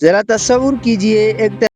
ज़रा तस्वुर कीजिए एक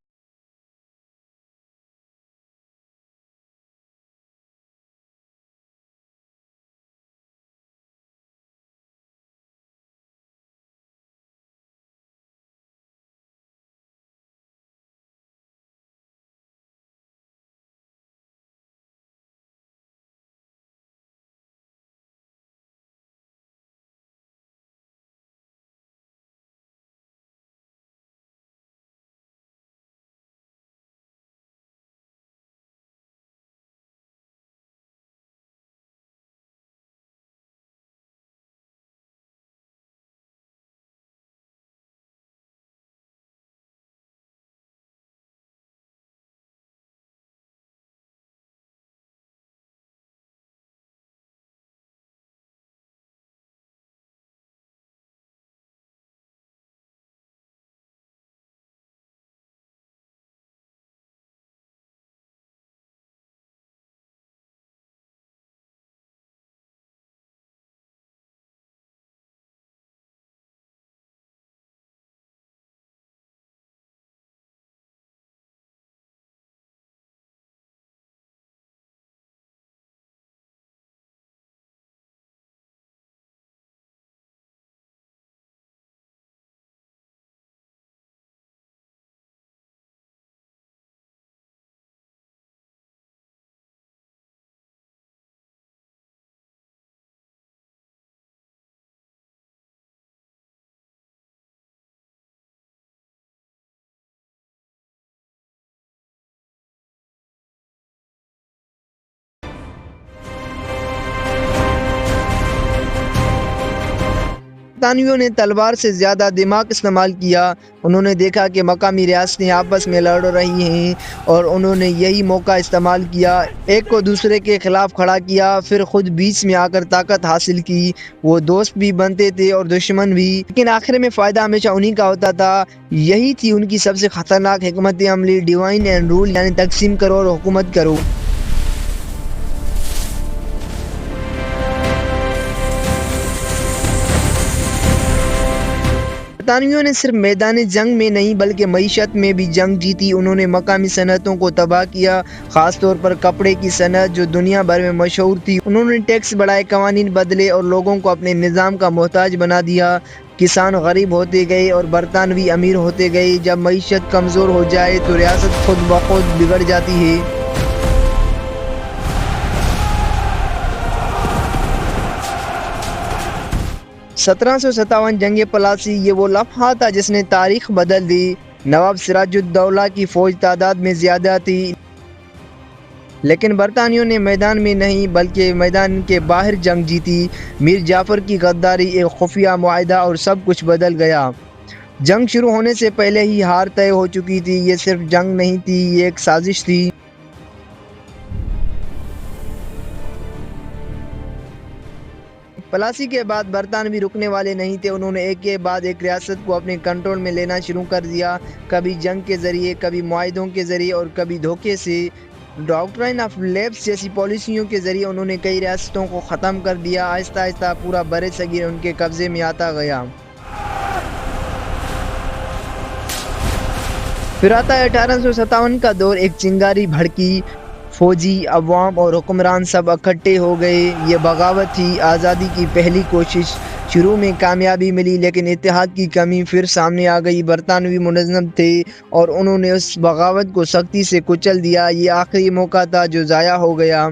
बरतानियों ने तलवार से ज़्यादा दिमाग इस्तेमाल किया। उन्होंने देखा कि मकामी रियासतें आपस में लड़ रही हैं और उन्होंने यही मौका इस्तेमाल किया, एक को दूसरे के खिलाफ खड़ा किया, फिर खुद बीच में आकर ताकत हासिल की। वो दोस्त भी बनते थे और दुश्मन भी, लेकिन आखिर में फ़ायदा हमेशा उन्हीं का होता था। यही थी उनकी सबसे ख़तरनाक हिकमत अमली, डिवाइन एंड रूल, यानी तकसीम करो और हुकूमत करो। बरतानियों ने सिर्फ मैदान जंग में नहीं बल्कि मईशत में भी जंग जीती। उन्होंने मकामी सनतों को तबाह किया, ख़ास तौर पर कपड़े की सनत जो दुनिया भर में मशहूर थी। उन्होंने टैक्स बढ़ाए, कवानीन बदले और लोगों को अपने निज़ाम का मोहताज बना दिया। किसान गरीब होते गए और बरतानवी अमीर होते गए। जब मईशत कमज़ोर हो जाए तो रियासत खुद ब खुद बिगड़ जाती है। 1757 जंग प्लासी, ये वो लम्हा था जिसने तारीख बदल दी। नवाब सिराजुद्दौला की फौज तादाद में ज़्यादा थी, लेकिन बरतानियों ने मैदान में नहीं बल्कि मैदान के बाहर जंग जीती। मीर जाफ़र की गद्दारी, एक खुफिया मुआहदा और सब कुछ बदल गया। जंग शुरू होने से पहले ही हार तय हो चुकी थी। ये सिर्फ जंग नहीं थी, ये एक साजिश थी। प्लासी के बाद बरतानवी रुकने वाले नहीं थे। उन्होंने एक के बाद एक रियासत को अपने कंट्रोल में लेना शुरू कर दिया, कभी जंग के ज़रिए, कभी मुआहदों के ज़रिए और कभी धोखे से। डॉक्ट्राइन ऑफ लैप्स जैसी पॉलिसियों के ज़रिए उन्होंने कई रियासतों को ख़त्म कर दिया। आहिस्ता आहिस्ता पूरा बरे-सगीर उनके कब्ज़े में आता गया। फिर आता है 1857 का दौर। एक चिंगारी भड़की, फौजी, अवाम और हुक्मरान सब इकट्ठे हो गए। ये बगावत थी, आज़ादी की पहली कोशिश। शुरू में कामयाबी मिली, लेकिन इत्तेहाद की कमी फिर सामने आ गई। बरतानवी मुनज़्ज़म थे और उन्होंने उस बगावत को सख्ती से कुचल दिया। ये आखिरी मौका था जो ज़ाया हो गया।